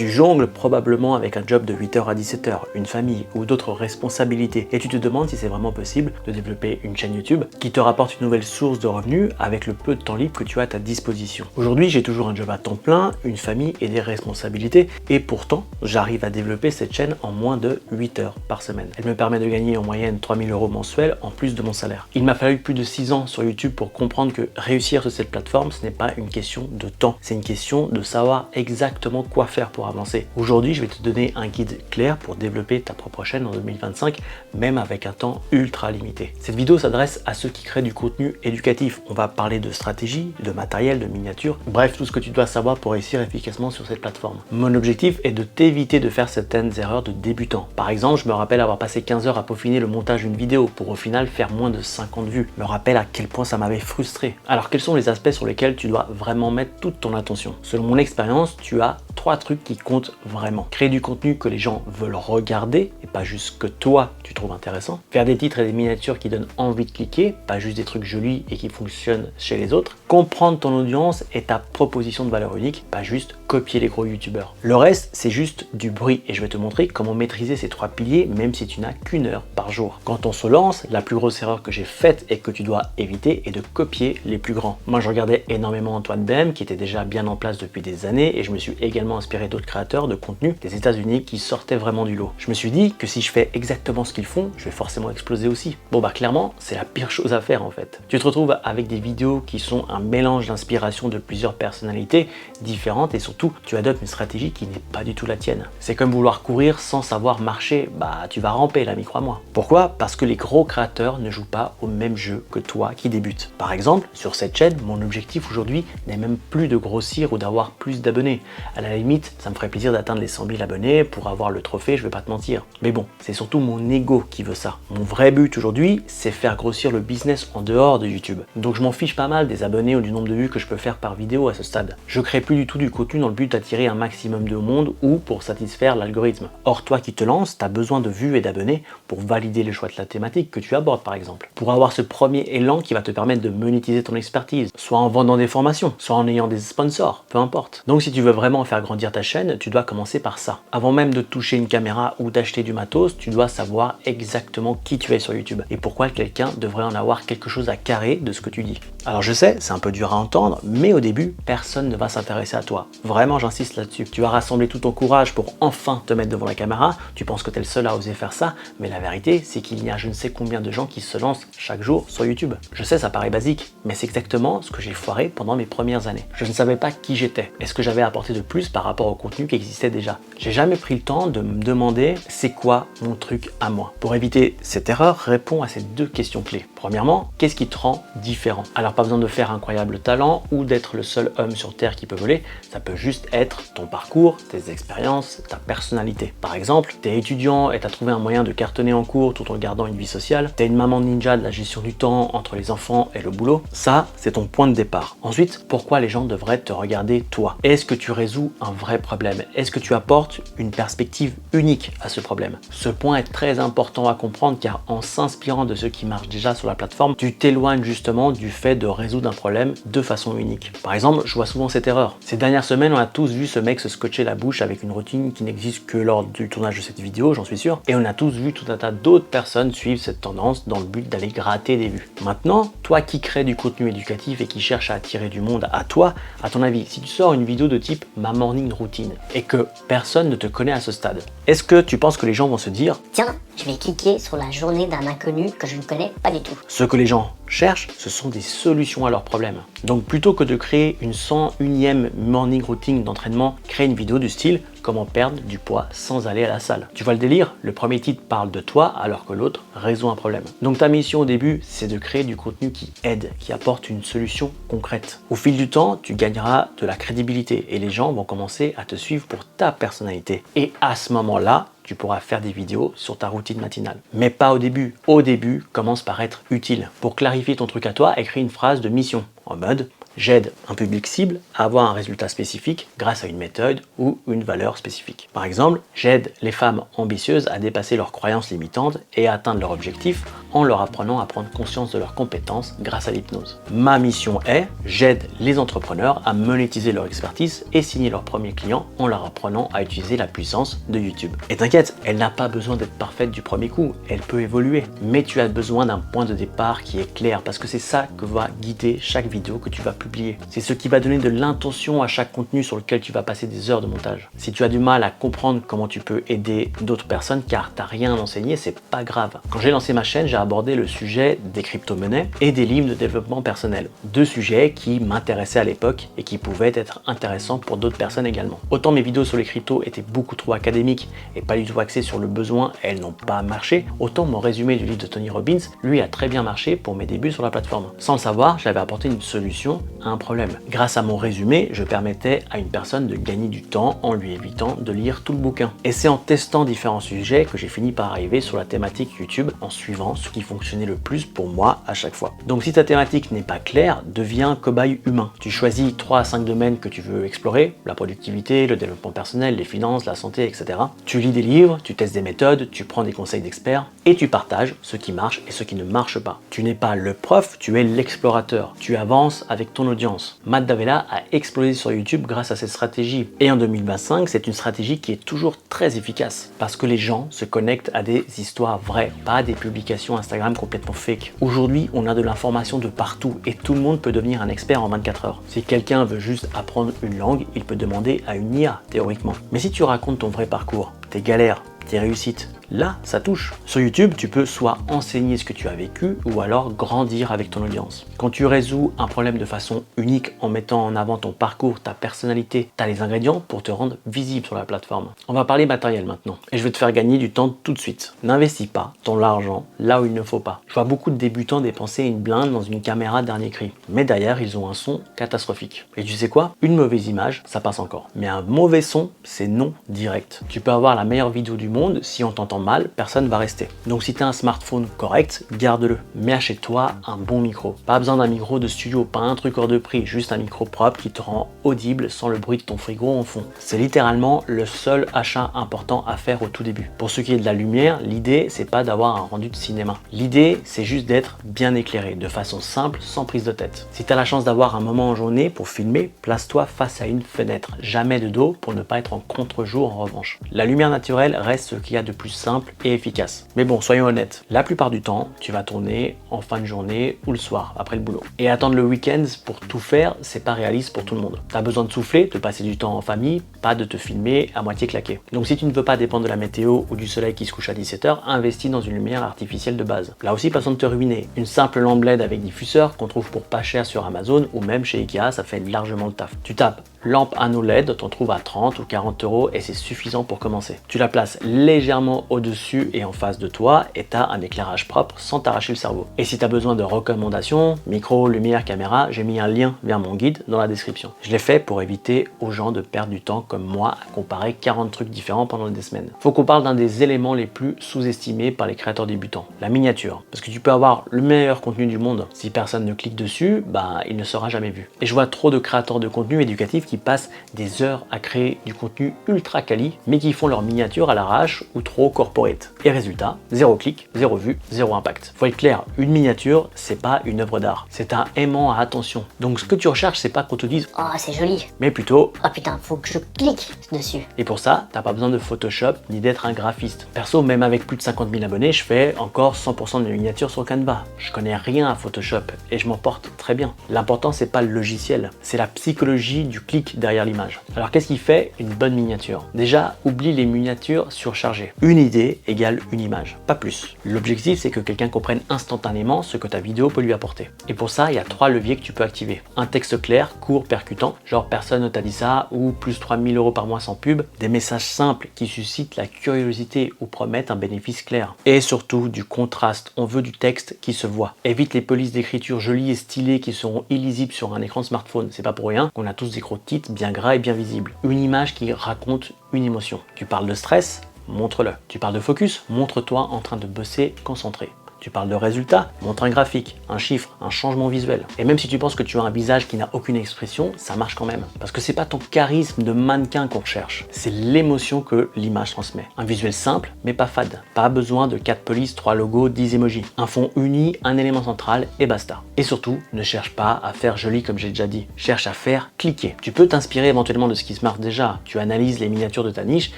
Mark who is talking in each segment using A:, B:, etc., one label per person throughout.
A: Tu jongles probablement avec un job de 8h à 17h, une famille ou d'autres responsabilités et tu te demandes si c'est vraiment possible de développer une chaîne YouTube qui te rapporte une nouvelle source de revenus avec le peu de temps libre que tu as à ta disposition. Aujourd'hui, j'ai toujours un job à temps plein, une famille et des responsabilités et pourtant, j'arrive à développer cette chaîne en moins de 8 heures par semaine. Elle me permet de gagner en moyenne 3000 € mensuels en plus de mon salaire. Il m'a fallu plus de 6 ans sur YouTube pour comprendre que réussir sur cette plateforme, ce n'est pas une question de temps, c'est une question de savoir exactement quoi faire pour avancer. Aujourd'hui, je vais te donner un guide clair pour développer ta propre chaîne en 2025, même avec un temps ultra limité. Cette vidéo s'adresse à ceux qui créent du contenu éducatif. On va parler de stratégie, de matériel, de miniatures, bref, tout ce que tu dois savoir pour réussir efficacement sur cette plateforme. Mon objectif est de t'éviter de faire certaines erreurs de débutant. Par exemple, je me rappelle avoir passé 15 heures à peaufiner le montage d'une vidéo pour au final faire moins de 50 vues. Je me rappelle à quel point ça m'avait frustré. Alors, quels sont les aspects sur lesquels tu dois vraiment mettre toute ton attention? Selon mon expérience, tu as 3 trucs qui comptent vraiment. Créer du contenu que les gens veulent regarder et pas juste que toi tu trouves intéressant. Faire des titres et des miniatures qui donnent envie de cliquer, pas juste des trucs jolis et qui fonctionnent chez les autres. Comprendre ton audience et ta proposition de valeur unique, pas juste copier les gros youtubeurs. Le reste, c'est juste du bruit et je vais te montrer comment maîtriser ces 3 piliers même si tu n'as qu'une heure par jour. Quand on se lance, la plus grosse erreur que j'ai faite et que tu dois éviter est de copier les plus grands. Moi, je regardais énormément Antoine BM qui était déjà bien en place depuis des années et je me suis également inspiré d'autres créateurs de contenu des États-Unis qui sortaient vraiment du lot. Je me suis dit que si je fais exactement ce qu'ils font, je vais forcément exploser aussi. Bon bah clairement, c'est la pire chose à faire en fait. Tu te retrouves avec des vidéos qui sont un mélange d'inspiration de plusieurs personnalités différentes et surtout, tu adoptes une stratégie qui n'est pas du tout la tienne. C'est comme vouloir courir sans savoir marcher, bah tu vas ramper l'ami, crois-moi. Pourquoi? Parce que les gros créateurs ne jouent pas au même jeu que toi qui débutes. Par exemple, sur cette chaîne, mon objectif aujourd'hui n'est même plus de grossir ou d'avoir plus d'abonnés. À la limite, ça me ferait plaisir d'atteindre les 100 000 abonnés pour avoir le trophée, je vais pas te mentir. Mais bon, c'est surtout mon ego qui veut ça. Mon vrai but aujourd'hui, c'est faire grossir le business en dehors de YouTube. Donc je m'en fiche pas mal des abonnés ou du nombre de vues que je peux faire par vidéo à ce stade. Je crée plus du tout du contenu dans le but d'attirer un maximum de monde ou pour satisfaire l'algorithme. Or, toi qui te lances, tu as besoin de vues et d'abonnés pour valider les choix de la thématique que tu abordes par exemple. Pour avoir ce premier élan qui va te permettre de monétiser ton expertise, soit en vendant des formations, soit en ayant des sponsors, peu importe. Donc si tu veux vraiment faire grandir ta chaîne, tu dois commencer par ça. Avant même de toucher une caméra ou d'acheter du matos, tu dois savoir exactement qui tu es sur YouTube et pourquoi quelqu'un devrait en avoir quelque chose à carrer de ce que tu dis. Alors je sais, c'est un peu dur à entendre, mais au début, personne ne va s'intéresser à toi. Vraiment, j'insiste là-dessus. Tu vas rassembler tout ton courage pour enfin te mettre devant la caméra, tu penses que tu es le seul à oser faire ça, mais la vérité, c'est qu'il y a je ne sais combien de gens qui se lancent chaque jour sur YouTube. Je sais, ça paraît basique, mais c'est exactement ce que j'ai foiré pendant mes premières années. Je ne savais pas qui j'étais et ce que j'avais apporté de plus par rapport au contenu qui existait déjà. J'ai jamais pris le temps de me demander c'est quoi mon truc à moi. Pour éviter cette erreur, réponds à ces 2 questions clés. Premièrement, qu'est-ce qui te rend différent? Alors pas besoin de faire un incroyable talent ou d'être le seul homme sur Terre qui peut voler, ça peut juste être ton parcours, tes expériences, ta personnalité. Par exemple, t'es étudiant et t'as trouvé un moyen de cartonner en cours tout en gardant une vie sociale, t'es une maman ninja de la gestion du temps entre les enfants et le boulot, ça c'est ton point de départ. Ensuite, pourquoi les gens devraient te regarder toi? Est-ce que tu résous un vrai problème? Est-ce que tu apportes une perspective unique à ce problème? Ce point est très important à comprendre car en s'inspirant de ceux qui marchent déjà sur la plateforme, tu t'éloignes justement du fait de résoudre un problème de façon unique. Par exemple, je vois souvent cette erreur. Ces dernières semaines, on a tous vu ce mec se scotcher la bouche avec une routine qui n'existe que lors du tournage de cette vidéo, j'en suis sûr. Et on a tous vu tout un tas d'autres personnes suivre cette tendance dans le but d'aller gratter des vues. Maintenant, toi qui crée du contenu éducatif et qui cherche à attirer du monde à toi, à ton avis, si tu sors une vidéo de type ma morning routine et que personne ne te connaît à ce stade, est-ce que tu penses que les gens vont se dire
B: tiens, je vais cliquer sur la journée d'un inconnu que je ne connais pas du tout?
A: Ce que les gens cherchent, ce sont des solutions à leurs problèmes. Donc plutôt que de créer une 101e morning routine d'entraînement, crée une vidéo du style comment perdre du poids sans aller à la salle. Tu vois le délire? Le premier titre parle de toi alors que l'autre résout un problème. Donc ta mission au début, c'est de créer du contenu qui aide, qui apporte une solution concrète. Au fil du temps, tu gagneras de la crédibilité et les gens vont commencer à te suivre pour ta personnalité. Et à ce moment-là, tu pourras faire des vidéos sur ta routine matinale. Mais pas au début. Au début, commence par être utile. Pour clarifier ton truc à toi, écris une phrase de mission. En mode, J'aide un public cible à avoir un résultat spécifique grâce à une méthode ou une valeur spécifique. Par exemple, j'aide les femmes ambitieuses à dépasser leurs croyances limitantes et à atteindre leur objectif en leur apprenant à prendre conscience de leurs compétences grâce à l'hypnose. Ma mission est, j'aide les entrepreneurs à monétiser leur expertise et signer leurs premiers clients en leur apprenant à utiliser la puissance de YouTube. Et t'inquiète, elle n'a pas besoin d'être parfaite du premier coup, elle peut évoluer. Mais tu as besoin d'un point de départ qui est clair parce que c'est ça que va guider chaque vidéo que tu vas publier. C'est ce qui va donner de l'intention à chaque contenu sur lequel tu vas passer des heures de montage. Si tu as du mal à comprendre comment tu peux aider d'autres personnes car tu n'as rien enseigné, c'est pas grave. Quand j'ai lancé ma chaîne, j'ai abordé le sujet des crypto-monnaies et des livres de développement personnel. Deux sujets qui m'intéressaient à l'époque et qui pouvaient être intéressants pour d'autres personnes également. Autant mes vidéos sur les cryptos étaient beaucoup trop académiques et pas du tout axées sur le besoin, elles n'ont pas marché, autant mon résumé du livre de Tony Robbins, lui, a très bien marché pour mes débuts sur la plateforme. Sans le savoir, j'avais apporté une solution à un problème. Grâce à mon résumé, je permettais à une personne de gagner du temps en lui évitant de lire tout le bouquin. Et c'est en testant différents sujets que j'ai fini par arriver sur la thématique YouTube en suivant ce qui fonctionnait le plus pour moi à chaque fois. Donc si ta thématique n'est pas claire, deviens cobaye humain. Tu choisis 3 à 5 domaines que tu veux explorer, la productivité, le développement personnel, les finances, la santé, etc. Tu lis des livres, tu testes des méthodes, tu prends des conseils d'experts et tu partages ce qui marche et ce qui ne marche pas. Tu n'es pas le prof, tu es l'explorateur. Tu avances avec ton audience. Matt D'Avella a explosé sur YouTube grâce à cette stratégie. Et en 2025, c'est une stratégie qui est toujours très efficace parce que les gens se connectent à des histoires vraies, pas à des publications Instagram complètement fake. Aujourd'hui, on a de l'information de partout et tout le monde peut devenir un expert en 24 heures. Si quelqu'un veut juste apprendre une langue, il peut demander à une IA, théoriquement. Mais si tu racontes ton vrai parcours, tes galères, tes réussites, là, ça touche. Sur YouTube, tu peux soit enseigner ce que tu as vécu ou alors grandir avec ton audience. Quand tu résous un problème de façon unique en mettant en avant ton parcours, ta personnalité, tu as les ingrédients pour te rendre visible sur la plateforme. On va parler matériel maintenant et je vais te faire gagner du temps tout de suite. N'investis pas ton argent là où il ne faut pas. Je vois beaucoup de débutants dépenser une blinde dans une caméra dernier cri, mais derrière, ils ont un son catastrophique. Et tu sais quoi? Une mauvaise image, ça passe encore. Mais un mauvais son, c'est non direct. Tu peux avoir la meilleure vidéo du monde, si on t'entend mal, personne va rester. Donc si tu as un smartphone correct, garde-le. Mais achète-toi un bon micro. Pas besoin d'un micro de studio, pas un truc hors de prix, juste un micro propre qui te rend audible sans le bruit de ton frigo en fond. C'est littéralement le seul achat important à faire au tout début. Pour ce qui est de la lumière, l'idée c'est pas d'avoir un rendu de cinéma. L'idée c'est juste d'être bien éclairé, de façon simple, sans prise de tête. Si tu as la chance d'avoir un moment en journée pour filmer, place-toi face à une fenêtre. Jamais de dos pour ne pas être en contre-jour en revanche. La lumière naturelle reste ce qu'il y a de plus simple et efficace. Mais bon, soyons honnêtes, la plupart du temps, tu vas tourner en fin de journée ou le soir, après le boulot. Et attendre le week-end pour tout faire, c'est pas réaliste pour tout le monde. Tu as besoin de souffler, de passer du temps en famille, pas de te filmer à moitié claqué. Donc si tu ne veux pas dépendre de la météo ou du soleil qui se couche à 17h, investis dans une lumière artificielle de base. Là aussi, pas besoin de te ruiner. Une simple lampe LED avec diffuseur qu'on trouve pour pas cher sur Amazon ou même chez Ikea, ça fait largement le taf. Tu tapes lampe anneau LED, t'en trouves à 30 ou 40 € et c'est suffisant pour commencer. Tu la places légèrement au-dessus et en face de toi et tu as un éclairage propre sans t'arracher le cerveau. Et si tu as besoin de recommandations, micro, lumière, caméra, j'ai mis un lien vers mon guide dans la description. Je l'ai fait pour éviter aux gens de perdre du temps comme moi à comparer 40 trucs différents pendant des semaines. Faut qu'on parle d'un des éléments les plus sous-estimés par les créateurs débutants, la miniature. Parce que tu peux avoir le meilleur contenu du monde, si personne ne clique dessus, il ne sera jamais vu. Et je vois trop de créateurs de contenu éducatif qui passent des heures à créer du contenu ultra quali, mais qui font leur miniature à l'arrache ou trop corporate. Et résultat, 0 clic, 0 vue, 0 impact. Faut être clair, une miniature, c'est pas une œuvre d'art, c'est un aimant à attention. Donc ce que tu recherches, c'est pas qu'on te dise
B: Oh, c'est joli.
A: mais plutôt
B: Oh putain, faut que je clique dessus.
A: Et pour ça, t'as pas besoin de Photoshop ni d'être un graphiste. Perso, même avec plus de 50 000 abonnés, je fais encore 100% de mes miniatures sur Canva. Je connais rien à Photoshop et je m'en porte très bien. L'important, c'est pas le logiciel, c'est la psychologie du clic derrière l'image. Alors qu'est-ce qui fait une bonne miniature? Déjà, oublie les miniatures surchargées. Une idée égale une image, pas plus. L'objectif, c'est que quelqu'un comprenne instantanément ce que ta vidéo peut lui apporter. Et pour ça, il y a 3 leviers que tu peux activer. Un texte clair, court, percutant, genre personne ne t'a dit ça, ou plus 3000 € par mois sans pub. Des messages simples qui suscitent la curiosité ou promettent un bénéfice clair. Et surtout, du contraste. On veut du texte qui se voit. Évite les polices d'écriture jolies et stylées qui seront illisibles sur un écran de smartphone. C'est pas pour rien qu'on a tous des gros titres bien gras et bien visibles. Une image qui raconte une émotion. Tu parles de stress, montre-le. Tu parles de focus, montre-toi en train de bosser concentré. Tu parles de résultats, montre un graphique, un chiffre, un changement visuel. Et même si tu penses que tu as un visage qui n'a aucune expression, ça marche quand même. Parce que c'est pas ton charisme de mannequin qu'on recherche, c'est l'émotion que l'image transmet. Un visuel simple, mais pas fade. Pas besoin de 4 polices, 3 logos, 10 emojis. Un fond uni, un élément central et basta. Et surtout, ne cherche pas à faire joli comme j'ai déjà dit. Cherche à faire cliquer. Tu peux t'inspirer éventuellement de ce qui se marche déjà. Tu analyses les miniatures de ta niche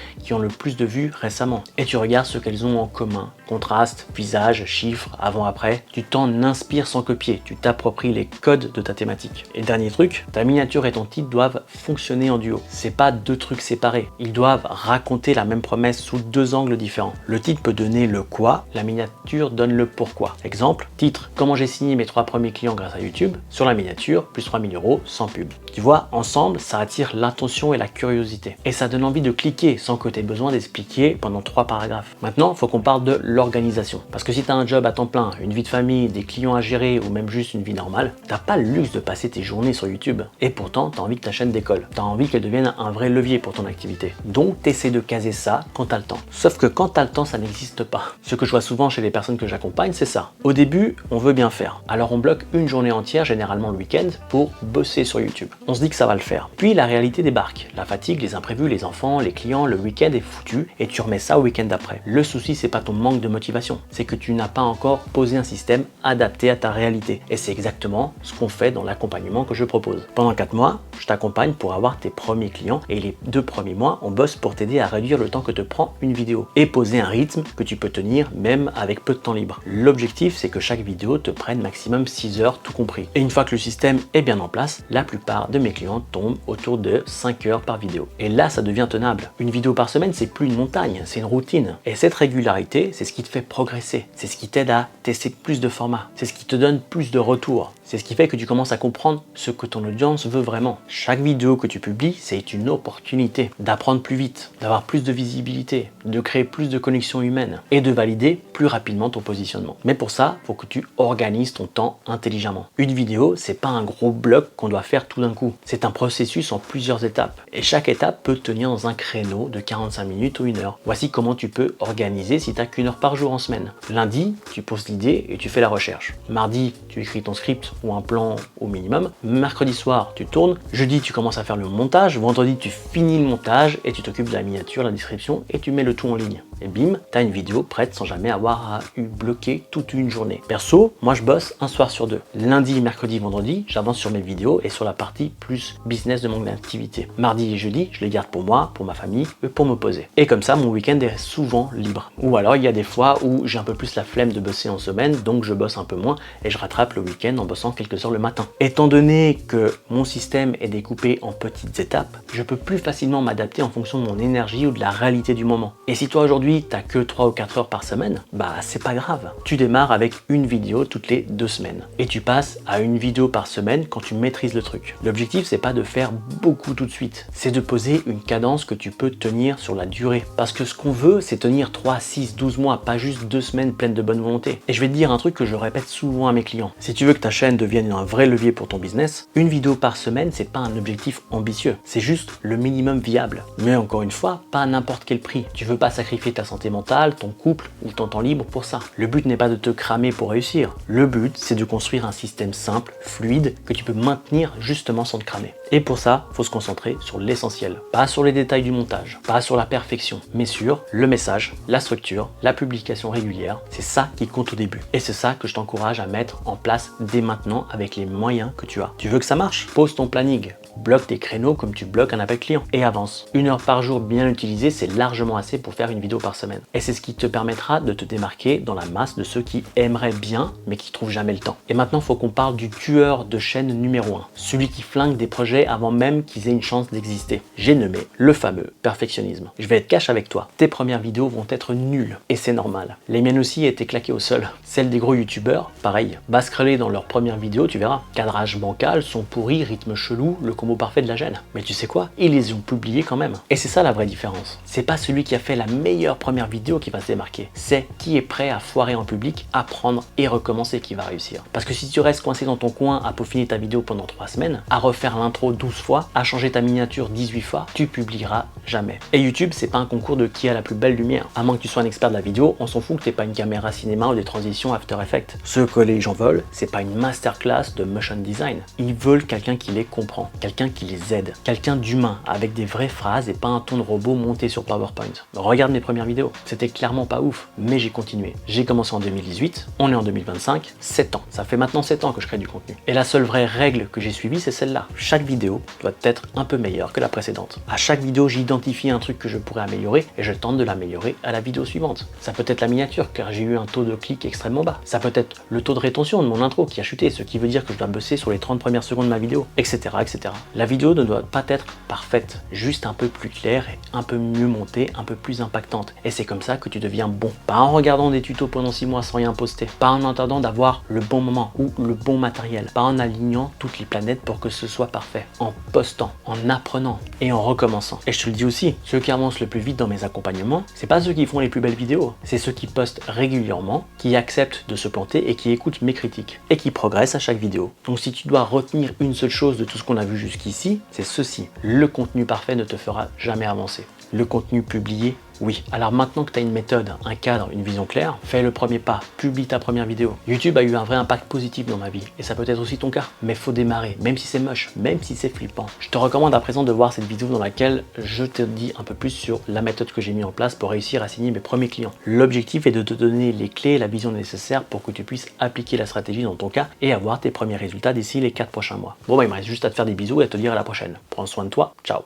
A: qui ont le plus de vues récemment. Et tu regardes ce qu'elles ont en commun. Contraste, visage, chiffres, avant-après. Tu t'en inspires sans copier. Tu t'appropries les codes de ta thématique. Et dernier truc, ta miniature et ton titre doivent fonctionner en duo. C'est pas deux trucs séparés. Ils doivent raconter la même promesse sous deux angles différents. Le titre peut donner le quoi, la miniature donne le pourquoi. Exemple, titre, comment j'ai signé mes 3 premiers clients grâce à YouTube. Sur la miniature, plus 3 000 € sans pub. Tu vois, ensemble, ça attire l'attention et la curiosité. Et ça donne envie de cliquer sans que tu aies besoin d'expliquer pendant 3 paragraphes. Maintenant, il faut qu'on parle de l'organisation. Parce que si tu as un job à temps plein, une vie de famille, des clients à gérer ou même juste une vie normale, t'as pas le luxe de passer tes journées sur YouTube. Et pourtant, tu as envie que ta chaîne décolle. Tu as envie qu'elle devienne un vrai levier pour ton activité. Donc, tu essaies de caser ça quand tu as le temps. Sauf que quand tu as le temps, ça n'existe pas. Ce que je vois souvent chez les personnes que j'accompagne, c'est ça. Au début, on veut bien faire. Alors on bloque une journée entière, généralement le week-end, pour bosser sur YouTube. On se dit que ça va le faire. Puis la réalité débarque. La fatigue, les imprévus, les enfants, les clients, le week-end est foutu et tu remets ça au week-end d'après. Le souci, c'est pas ton manque de motivation, c'est que tu n'as pas encore posé un système adapté à ta réalité. Et c'est exactement ce qu'on fait dans l'accompagnement que je propose. Pendant 4 mois, je t'accompagne pour avoir tes premiers clients et les 2 premiers mois, on bosse pour t'aider à réduire le temps que te prend une vidéo et poser un rythme que tu peux tenir même avec peu de temps libre. L'objectif, c'est que chaque vidéo te prenne maximum 6 heures tout compris. Et une fois que le système est bien en place, la plupart de mes clients tombent autour de 5 heures par vidéo. Et là, ça devient tenable. Une vidéo par semaine, c'est plus une montagne, c'est une routine. Et cette régularité, c'est ce qui te fait progresser. C'est ce qui t'aide à tester plus de formats. C'est ce qui te donne plus de retours. C'est ce qui fait que tu commences à comprendre ce que ton audience veut vraiment. Chaque vidéo que tu publies, c'est une opportunité d'apprendre plus vite, d'avoir plus de visibilité, de créer plus de connexions humaines et de valider plus rapidement ton positionnement. Mais pour ça, il faut que tu organises ton temps intelligemment. Une vidéo, c'est pas un gros bloc qu'on doit faire tout d'un coup. C'est un processus en plusieurs étapes. Et chaque étape peut te tenir dans un créneau de 45 minutes ou 1 heure. Voici comment tu peux organiser si tu n'as qu'1 heure par jour en semaine. Lundi, tu poses l'idée et tu fais la recherche. Mardi, tu écris ton script ou un plan au minimum. Mercredi soir, tu tournes. Jeudi, tu commences à faire le montage. Vendredi, tu finis le montage et tu t'occupes de la miniature, la description et tu mets le tout en ligne. Et bim, tu as une vidéo prête sans jamais avoir à bloquer toute une journée. Perso, moi je bosse un soir sur 2. Lundi, mercredi, vendredi, j'avance sur mes vidéos et sur la partie plus business de mon activité. Mardi et jeudi, je les garde pour moi, pour ma famille et pour me poser. Et comme ça, mon week-end est souvent libre. Ou alors, il y a des fois où j'ai un peu plus la flemme de bosser en semaine, donc je bosse un peu moins et je rattrape le week-end en bossant quelques heures le matin. Étant donné que mon système est découpé en petites étapes, je peux plus facilement m'adapter en fonction de mon énergie ou de la réalité du moment. Et si toi aujourd'hui, t'as que 3 ou 4 heures par semaine, bah c'est pas grave. Tu démarres avec une vidéo toutes les 2 semaines. Et tu passes à une vidéo par semaine quand tu maîtrises le truc. L'objectif, c'est pas de faire beaucoup tout de suite. C'est de poser une cadence que tu peux tenir sur la durée. Parce que ce qu'on veut, c'est tenir 3, 6, 12 mois, pas juste 2 semaines pleines de bonne volonté. Et je vais te dire un truc que je répète souvent à mes clients. Si tu veux que ta chaîne devienne un vrai levier pour ton business, une vidéo par semaine, c'est pas un objectif ambitieux. C'est juste le minimum viable. Mais encore une fois, pas à n'importe quel prix. Tu veux pas sacrifier ta santé mentale, ton couple ou ton temps libre pour ça. Le but n'est pas de te cramer pour réussir. Le but, c'est de construire un système simple, fluide, que tu peux maintenir justement sans te cramer. Et pour ça, il faut se concentrer sur l'essentiel. Pas sur les détails du montage, pas sur la perfection, mais sur le message, la structure, la publication régulière. C'est ça qui compte au début. Et c'est ça que je t'encourage à mettre en place dès maintenant avec les moyens que tu as. Tu veux que ça marche? Pose ton planning. Bloque tes créneaux comme tu bloques un appel client et avance. 1 heure par jour bien utilisée, c'est largement assez pour faire une vidéo par semaine. Et c'est ce qui te permettra de te démarquer dans la masse de ceux qui aimeraient bien mais qui trouvent jamais le temps. Et maintenant, il faut qu'on parle du tueur de chaîne numéro 1. Celui qui flingue des projets avant même qu'ils aient une chance d'exister. J'ai nommé le fameux perfectionnisme. Je vais être cash avec toi. Tes premières vidéos vont être nulles et c'est normal. Les miennes aussi étaient claquées au sol. Celles des gros youtubeurs, pareil. Va scroller dans leurs premières vidéos, tu verras. Cadrage bancal, son pourri, rythme chelou, le combo parfait de la chaîne. Mais tu sais quoi? Ils les ont publiés quand même. Et c'est ça la vraie différence. C'est pas celui qui a fait la meilleure première vidéo qui va se démarquer. C'est qui est prêt à foirer en public, apprendre et recommencer qui va réussir. Parce que si tu restes coincé dans ton coin à peaufiner ta vidéo pendant 3 semaines, à refaire l'intro 12 fois, à changer ta miniature 18 fois, tu publieras jamais. Et YouTube, c'est pas un concours de qui a la plus belle lumière. À moins que tu sois un expert de la vidéo, on s'en fout que t'aies pas une caméra cinéma ou des transitions After Effects. Ce que les gens veulent, c'est pas une masterclass de motion design. Ils veulent quelqu'un qui les comprend, quelqu'un qui les aide, quelqu'un d'humain avec des vraies phrases et pas un ton de robot monté sur PowerPoint. Regarde mes premières vidéos, c'était clairement pas ouf, mais j'ai continué. J'ai commencé en 2018, on est en 2025, 7 ans. Ça fait maintenant 7 ans que je crée du contenu. Et la seule vraie règle que j'ai suivie, c'est celle-là. Chaque vidéo doit être un peu meilleure que la précédente. À chaque vidéo, j'identifie un truc que je pourrais améliorer et je tente de l'améliorer à la vidéo suivante. Ça peut être la miniature, car j'ai eu un taux de clic extrêmement bas. Ça peut être le taux de rétention de mon intro qui a chuté, ce qui veut dire que je dois bosser sur les 30 premières secondes de ma vidéo, etc., etc. La vidéo ne doit pas être parfaite, juste un peu plus claire et un peu mieux montée, un peu plus impactante. Et c'est comme ça que tu deviens bon. Pas en regardant des tutos pendant 6 mois sans rien poster, pas en attendant d'avoir le bon moment ou le bon matériel, pas en alignant toutes les planètes pour que ce soit parfait, en postant, en apprenant et en recommençant. Et je te le dis aussi, ceux qui avancent le plus vite dans mes accompagnements, c'est pas ceux qui font les plus belles vidéos, c'est ceux qui postent régulièrement, qui acceptent de se planter et qui écoutent mes critiques et qui progressent à chaque vidéo. Donc si tu dois retenir une seule chose de tout ce qu'on a vu jusqu'ici, c'est ceci: le contenu parfait ne te fera jamais avancer. Le contenu publié, oui. Alors maintenant que tu as une méthode, un cadre, une vision claire, fais le premier pas, publie ta première vidéo. YouTube a eu un vrai impact positif dans ma vie et ça peut être aussi ton cas. Mais faut démarrer, même si c'est moche, même si c'est flippant. Je te recommande à présent de voir cette vidéo dans laquelle je te dis un peu plus sur la méthode que j'ai mis en place pour réussir à signer mes premiers clients. L'objectif est de te donner les clés et la vision nécessaire pour que tu puisses appliquer la stratégie dans ton cas et avoir tes premiers résultats d'ici les 4 prochains mois. Bon bah il me reste juste à te faire des bisous et à te dire à la prochaine. Prends soin de toi, ciao.